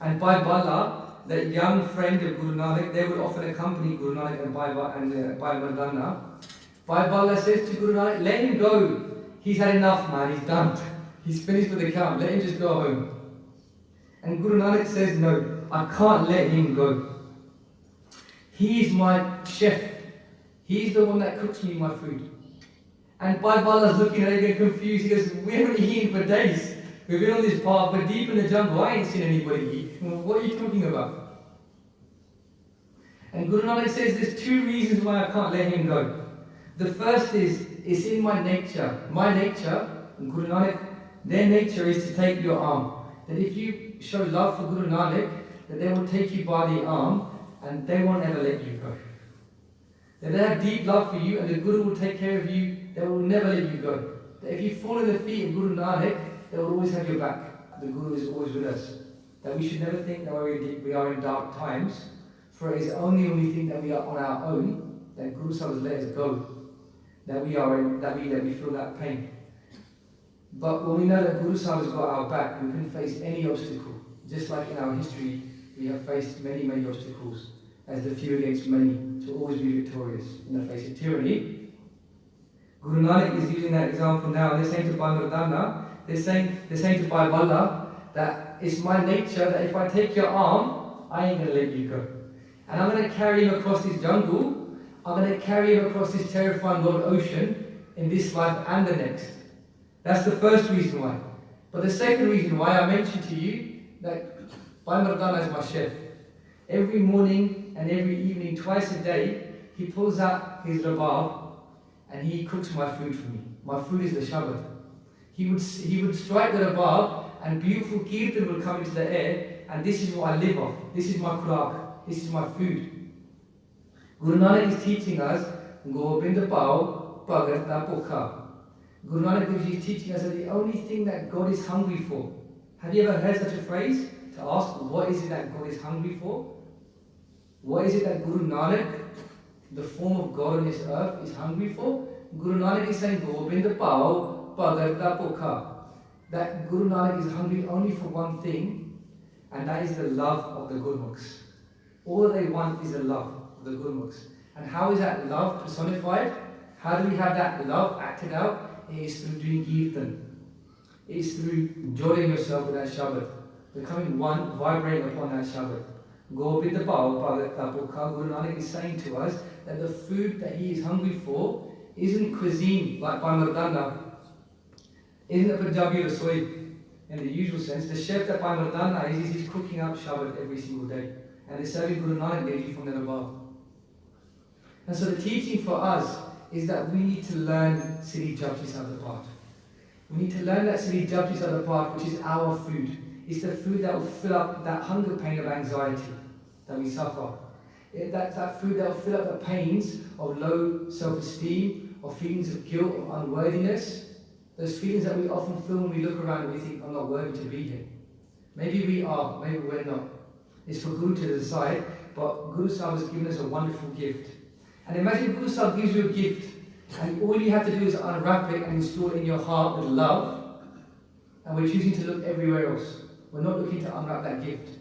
And Bhai Bala, that young friend of Guru Nanak, they would often accompany Guru Nanak and Bhai Mardana. Bhai Bala says to Guru Nanak, let him go. He's had enough, man, he's done. He's finished with the camp, let him just go home. And Guru Nanak says, no, I can't let him go. He is my chef. He's the one that cooks me my food. And Bhai Bala's looking at it, getting confused. He goes, we haven't eaten for days. We've been on this path, but deep in the jungle, I ain't seen anybody eat. What are you talking about? And Guru Nanak says there's two reasons why I can't let him go. The first is, it's in my nature. My nature, and Guru Nanak, their nature is to take your arm. That if you show love for Guru Nanak, that they will take you by the arm and they won't ever let you go. That they have deep love for you and the Guru will take care of you, they will never let you go. That if you fall in the feet of Guru Nanak, they will always have your back. The Guru is always with us. That we should never think that we are in dark times, for it is only when we think that we are on our own that Guru Sahib has let us go. That we feel that pain. But when we know that Guru Sahib has got our back, we can face any obstacle. Just like in our history, we have faced many, many obstacles as the few against many to always be victorious in the face of tyranny. Guru Nanak is using that example now. They're saying to Bhai Mardana, they're saying to Bhai Bala that it's my nature that if I take your arm, I ain't going to let you go. And I'm going to carry him across this jungle. I'm going to carry him across this terrifying world ocean in this life and the next. That's the first reason why. But the second reason why I mentioned to you that Bhai Mardana is my chef. Every morning and every evening, twice a day, he pulls out his rabab and he cooks my food for me. My food is the Shabad. He would strike the rabab and beautiful kirtan will come into the air, and this is what I live off. This is my khuraak. This is my food. Guru Nanak is teaching us, Gobind Pao Bhagat Pukha. Guru Nanak is teaching us that the only thing that God is hungry for. Have you ever heard such a phrase? To ask, what is it that God is hungry for? What is it that Guru Nanak, the form of God on this earth, is hungry for? Guru Nanak is saying, Gobind Pao Bhagat Pukha. That Guru Nanak is hungry only for one thing, and that is the love of the Gurmukhs. All they want is the love of the Gurmukhs. And how is that love personified? How do we have that love acted out? It is through doing kirtan. It is through joining yourself with that Shabad, becoming one, vibrating upon that Shabad. Gobind Pao Bhagat Pukha. Guru Nanak is saying to us that the food that he is hungry for isn't cuisine like Bhai Mardana, isn't a Punjabi rasoi in the usual sense. The chef that Bhai Mardana is, he's cooking out Shabad every single day. And they're serving Guru Nanak daily from then above. And so the teaching for us is that we need to learn Siddhi Japji Sahib apart. We need to learn that Siddhi Japji Sahib apart, which is our food. It's the food that will fill up that hunger pain of anxiety that we suffer. That's that food that will fill up the pains of low self-esteem, or feelings of guilt, or unworthiness. Those feelings that we often feel when we look around and we think, I'm not worthy to be here. Maybe we are, maybe we're not. It's for Guru to decide, but Guru Sahib has given us a wonderful gift. And imagine Guru Sahib gives you a gift, and all you have to do is unwrap it and install it in your heart with love, and we're choosing to look everywhere else. We're not looking to unwrap that gift.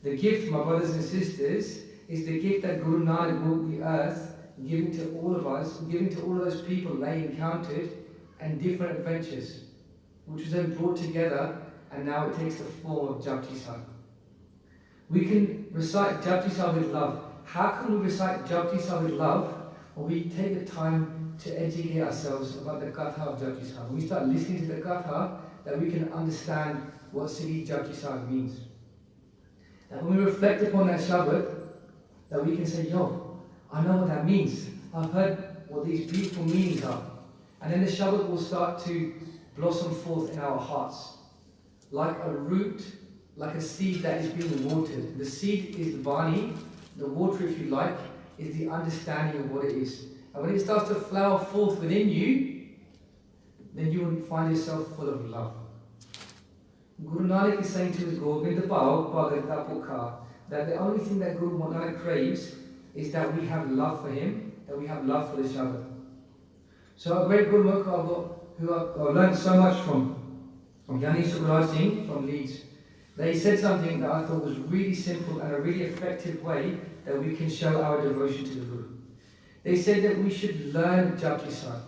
The gift, my brothers and sisters, is the gift that Guru Nanak walked the earth, giving to all of us, giving to all of those people they encountered, and different adventures, which was then brought together, and now it takes the form of Japji Sahib. We can recite Japji Sahib with love. How can we recite Japji Sahib with love when we take the time to educate ourselves about the Katha of Japji Sahib? When we start listening to the Katha, that we can understand what Siddhi Japji Sahib means. That when we reflect upon that Shabad, that we can say, yo, I know what that means. I've heard what these beautiful meanings are. And then the Shabad will start to blossom forth in our hearts. Like a root, like a seed that is being watered. The seed is the bani, the water if you like, is the understanding of what it is. And when it starts to flower forth within you, then you will find yourself full of love. Guru Nanak is saying to us, Gobind Pao Bhagat Pukha, that the only thing that Guru Nanak craves is that we have love for him, that we have love for the Shabad. So a great Guru Mukha who I've learned so much from Yani Subraj Singh from Leeds. They said something that I thought was really simple and a really effective way that we can show our devotion to the Guru. They said that we should learn Japji Sahib,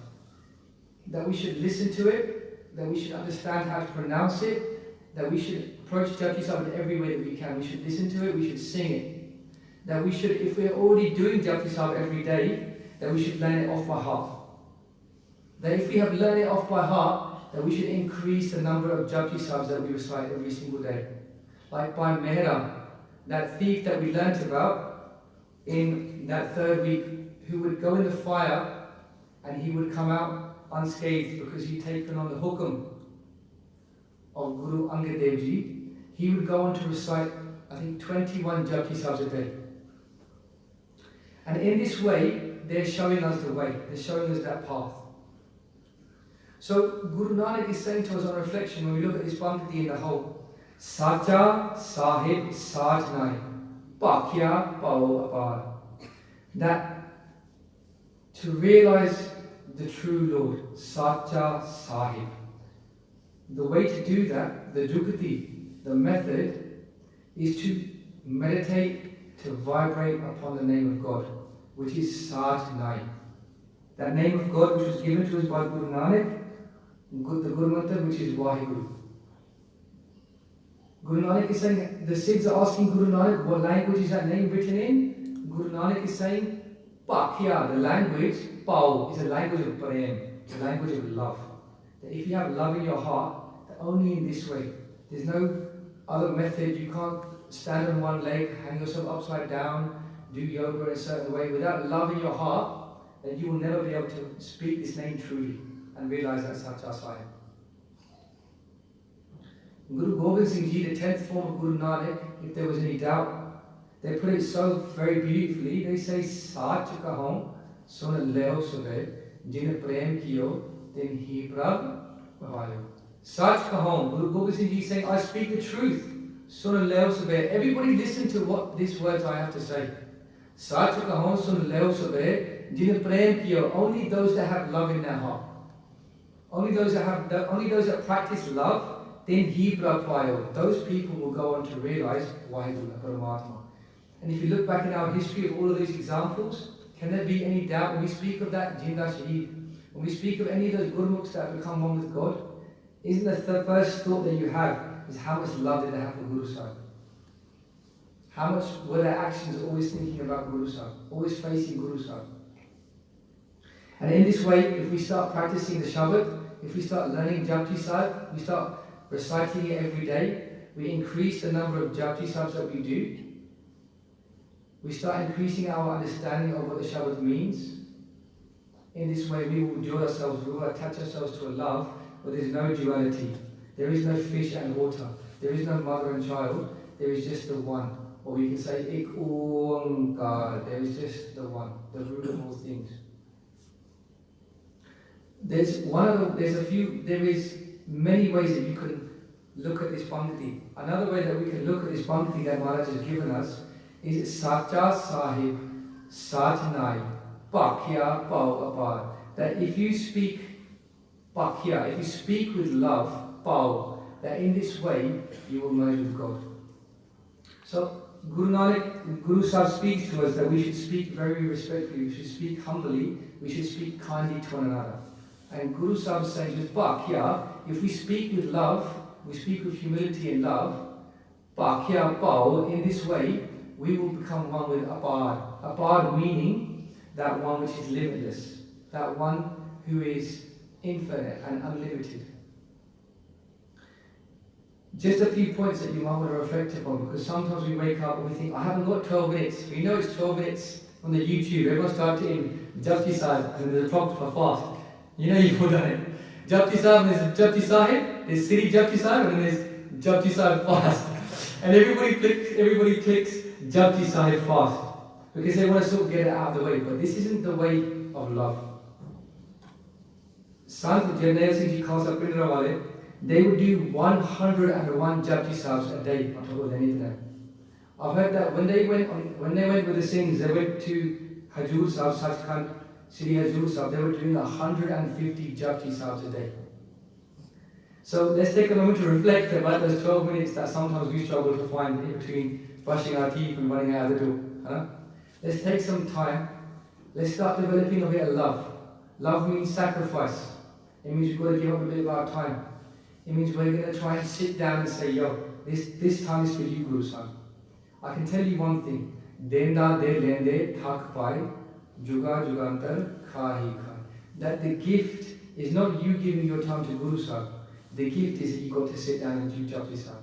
that we should listen to it, that we should understand how to pronounce it, that we should approach Japji Sahib in every way that we can. We should listen to it, we should sing it. That we should, if we're already doing Japji Sahib every day, that we should learn it off by heart. That if we have learned it off by heart, that we should increase the number of Japji Sahibs that we recite every single day. Like by Mehra, that thief that we learnt about in that third week, who would go in the fire and he would come out unscathed because he'd taken on the hukum of Guru Angad Dev Ji. He would go on to recite, I think, 21 Japji Sahibs a day. And in this way, they're showing us the way, they're showing us that path. So Guru Nanak is saying to us on reflection, when we look at this Bhakti in the whole, Sacha Sahib Sach Nai, Bhakya Pao Apar. That to realize the true Lord, Sacha Sahib. The way to do that, the Dukati, the method, is to meditate, to vibrate upon the name of God, which is Sach Nai. That name of God which was given to us by Guru Nanak, the Guru Mantra, which is Vaheguru. Guru Nanak is saying, the Sidhs are asking Guru Nanak, what language is that name written in? Guru Nanak is saying, Pakya, the language, Pao, is a language of prem, it's a language of love. That if you have love in your heart, that only in this way. There's no other method. You can't stand on one leg, hang yourself upside down, do yoga in a certain way. Without love in your heart, then you will never be able to speak this name truly and realize that Sacha Sahib. Guru Gobind Singh Ji, the 10th form of Guru Nanak, if there was any doubt, they put it so very beautifully. They say, Sach kahon, sun leo sube, jin prem kiyo, then he prab bhavayo. Sach kahon, Guru Gobind Singh Ji is saying, I speak the truth. Sun leo sube. Everybody listen to what these words I have to say. Sach kahon, sun leo sube, jin prem kiyo. Only those that have love in their heart. Only those that practice love, then he prabhayo. Those people will go on to realize Vaheguru Paramatma. And if you look back in our history of all of these examples, can there be any doubt when we speak of that Jinda Shahid, when we speak of any of those Gurmukhs that have become one with God, isn't the first thought that you have is how much love did they have for Guru Sahib? How much were their actions always thinking about Guru Sahib, always facing Guru Sahib? And in this way, if we start practicing the Shabad, if we start learning Japji Sahib, we start reciting it every day, we increase the number of Japji Sahibs that we do, we start increasing our understanding of what the Shabad means. In this way we will join ourselves, we will attach ourselves to a love where there is no duality. There is no fish and water. There is no mother and child. There is just the one. Or we can say, Ik Onkar. There is just the one, the root of all things. There is many ways that you can look at this Bhakti. Another way that we can look at this Bhakti that Maharaj has given us is Sacha Sahib, Sach Nai, Bhakya Pao Apar. That if you speak Bhakya, if you speak with love, Pao, that in this way you will merge with God. So Guru Sahib speaks to us that we should speak very respectfully, we should speak humbly, we should speak kindly to one another. And Guru Sahib says with Bhakya, if we speak with love, we speak with humility and love, Bhakya Pao, in this way, we will become one with Apar. Apar meaning that one which is limitless, that one who is infinite and unlimited. Just a few points that you might want to reflect upon, because sometimes we wake up and we think, I haven't got 12 minutes. We know it's 12 minutes on the YouTube. Everyone started in Japji Sahib and there's a prompt for fast. You know you've all done it. Japji Sahib, there's Japji Sahib, there's Siri Japji Sahib, and then there's Japji Sahib fast. And everybody clicks Japji Sahib fast, because they want to sort of get it out of the way. But this isn't the way of love. Sant Jarnail Singh Ji Khalsa Pindrawale, they would do 101 Japji Sahibs a day on top of anything. I've heard that when they went with the Singhs, they went to Hajur Sahib, Sachkhand, Sri Hajur Sahib, they were doing 150 Japji Sahibs a day. So let's take a moment to reflect about those 12 minutes that sometimes we struggle to find in between brushing our teeth and running out of the door. Huh? Let's take some time. Let's start developing a bit of love. Love means sacrifice. It means we've got to give up a bit of our time. It means we're going to try and sit down and say, yo, this time is for you, Guru Sahib. I can tell you one thing. Denda de lende thak pai, juga jugantar khahi khai. That the gift is not you giving your time to Guru Sahib. The gift is that you got to sit down and do Japji Sahib.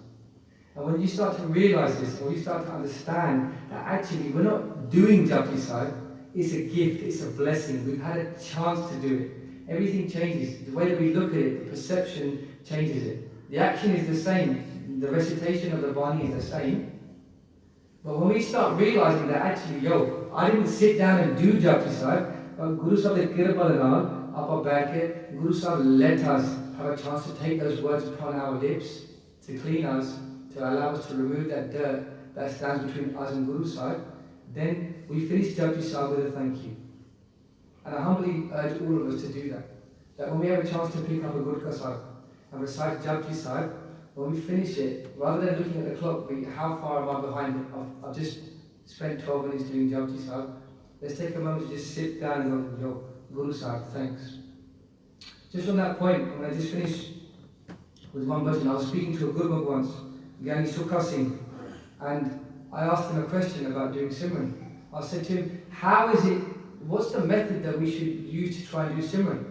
And when you start to realize this, when you start to understand that actually we're not doing Japji Sahib, it's a gift, it's a blessing. We've had a chance to do it. Everything changes. The way that we look at it, the perception changes it. The action is the same. The recitation of the Bani is the same. But when we start realizing that actually, yo, I didn't sit down and do Japji Sahib, but Guru Sahib the Kirpa Lanal, Apa Baike, Guru Sahib let us have a chance to take those words upon our lips, to clean us, to allow us to remove that dirt that stands between us and Guru Sahib. Then we finish Japji Sahib with a thank you. And I humbly urge all of us to do that. That when we have a chance to pick up a Gurkha Sahib and recite Japji Sahib, when we finish it, rather than looking at the clock, how far am I behind? I've just spent 12 minutes doing Japji Sahib. Let's take a moment to just sit down and go, yo, Guru Sahib, thanks. Just on that point, when I just finished with one person, I was speaking to a Gurmukh once, Gyani Sukha Singh, and I asked him a question about doing Simran. I said to him, what's the method that we should use to try and do Simran?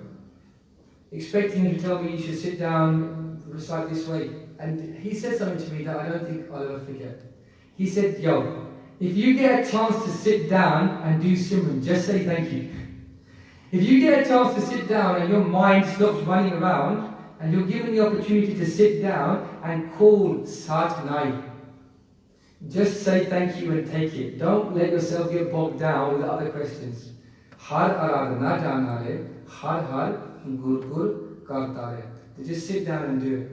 Expecting him to tell me you should sit down, recite this way. And he said something to me that I don't think I'll ever forget. He said, yo, if you get a chance to sit down and do Simran, just say thank you. If you get a chance to sit down and your mind stops running around, and you're given the opportunity to sit down and call Sach Nai, just say thank you and take it. Don't let yourself get bogged down with other questions. Har aradhana janare, har gur gur kartare. To just sit down and do it.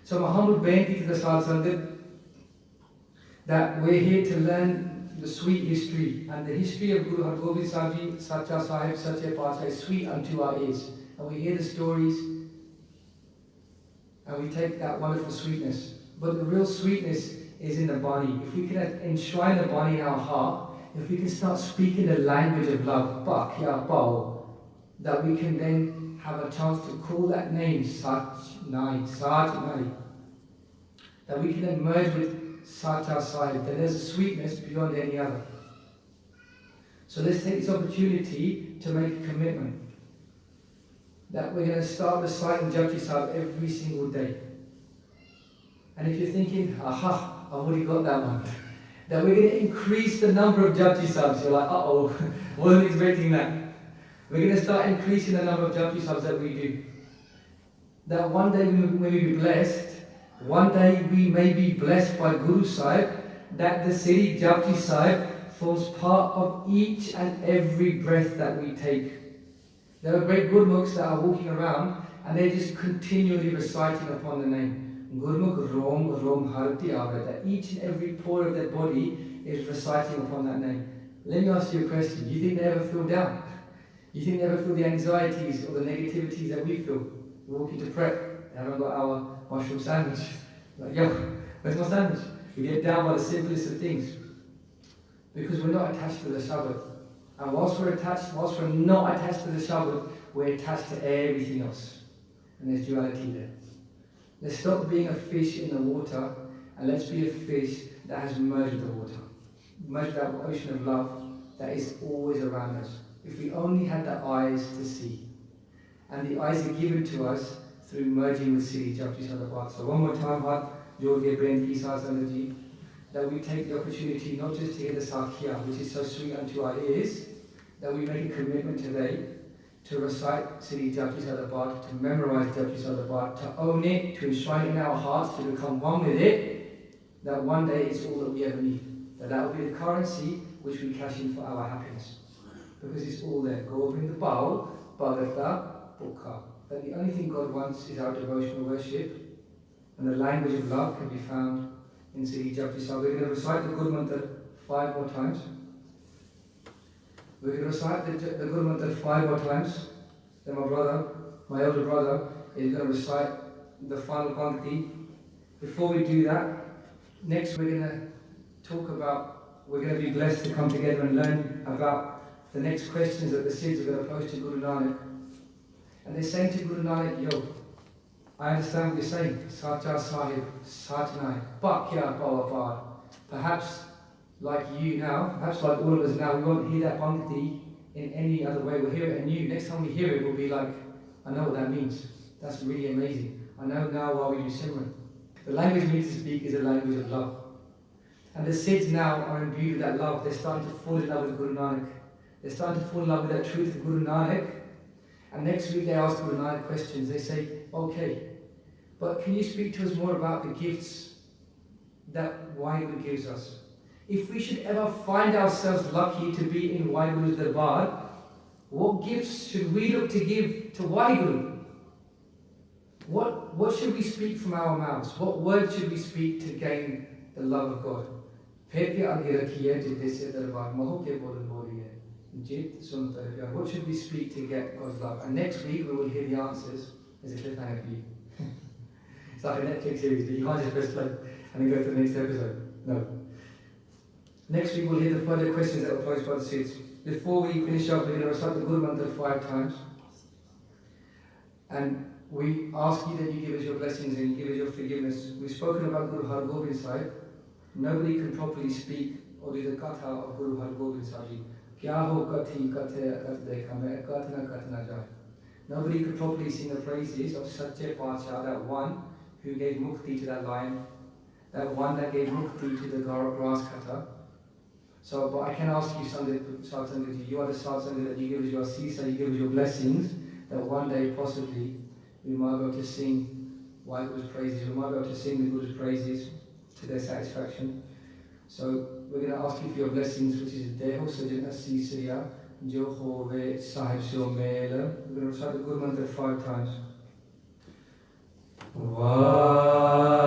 So my humble benti to the Sadhu Sangat, that we're here to learn the sweet history, and the history of Guru Hargobind Sahib Ji, Sacha Sahib, Sache Paatshah is sweet unto our ears. And we hear the stories, and we take that wonderful sweetness. But the real sweetness is in the Bani. If we can enshrine the Bani in our heart, if we can start speaking the language of love, that we can then have a chance to call that name, Sach Nai, that we can then merge with Sacha Sahib, that there's a sweetness beyond any other. So let's take this opportunity to make a commitment that we're going to start reciting Japji Sahib every single day. And if you're thinking, aha, I've already got that one, that we're going to increase the number of Japji Sahibs. You're like, uh-oh, wasn't expecting that. We're going to start increasing the number of Japji Sahibs that we do. That one day we may be blessed, one day we may be blessed by Guru Sahib, that the Sri Japji Sahib forms part of each and every breath that we take. There are great Gurmukhs that are walking around and they're just continually reciting upon the name. Gurmukh Rom Rom Harati Avra, that each and every pore of their body is reciting upon that name. Let me ask you a question. Do you think they ever feel down? You think they ever feel the anxieties or the negativities that we feel? We walk into prep, they haven't got our mushroom sandwich. Like, yo, where's my sandwich? We get down by the simplest of things. Because we're not attached to the Shabbat. And whilst we're not attached to the Shabbat, we're attached to everything else. And there's duality there. Let's stop being a fish in the water and let's be a fish that has merged with the water. Merged that ocean of love that is always around us. If we only had the eyes to see. And the eyes are given to us through merging with Sri Japji Sahib. So one more time, that we take the opportunity not just to hear the Sakya, which is so sweet unto our ears, that we make a commitment today to recite Sri Japji Sahib, to memorize Japji Sahib, to own it, to enshrine it in our hearts, to become one with it, that one day it's all that we ever need. That will be the currency which we cash in for our happiness. Because it's all there. Go open the bowl, Bhagata, Bukha. That the only thing God wants is our devotional worship, and the language of love can be found in Sri Japji Sahib. We're going to recite the Guru Mantra 5 more times. We're going to recite the Guru Mantra 5 more times. Then my elder brother, is going to recite the final Pankti. Before we do that, next we're going to talk about, we're going to be blessed to come together and learn about the next questions that the Sidhs are going to pose to Guru Nanak. And they're saying to Guru Nanak, yo, I understand what you're saying, Sacha Sahib, Sach Nai, but kya pawapar. Perhaps like you now, perhaps like all of us now, we won't hear that Pankti in any other way. We'll hear it anew. Next time we hear it, we'll be like, I know what that means. That's really amazing. I know now why we do Simran. The language we need to speak is a language of love. And the Sidhs now are imbued with that love. They're starting to fall in love with Guru Nanak. They're starting to fall in love with that truth of Guru Nanak. And next week they ask Guru Nanak questions. They say, okay, but can you speak to us more about the gifts that Vaheguru gives us? If we should ever find ourselves lucky to be in Vaheguru's Darbar, what gifts should we look to give to Vaheguru? What should we speak from our mouths? What words should we speak to gain the love of God? What should we speak to get God's love? And next week we will hear the answers. There's a cliffhanger for you. It's like a Netflix series, but you can't just press play and then go to the next episode. No. Next week we'll hear the further questions that were posed by the Sidhs. Before we finish up, we're going to recite the Guru Mantra 5 times. And we ask you that you give us your blessings and you give us your forgiveness. We've spoken about Guru Hargobind Sahib. Nobody can properly speak or do the Katha of Guru Hargobind Sahib. Kya ho kathi kathe kat dekha main kat na jaye. Nobody could properly sing the praises of Sache Pacha, that one who gave mukti to that lion, that one that gave mukti to the grass cutter. So, but I can ask you, Satsangaji, you are the Satsanga that you give us your sisa, you give us your blessings, that one day possibly we might be able to sing Vaheguru's praises, we might be able to sing the Guru's praises to their satisfaction. So we're going to ask you for your blessings, which is Deho Sajan Asisriya, Jo Hove Sahib So Mela. We're going to recite the Guru Mantra 5 times. Vaheguru.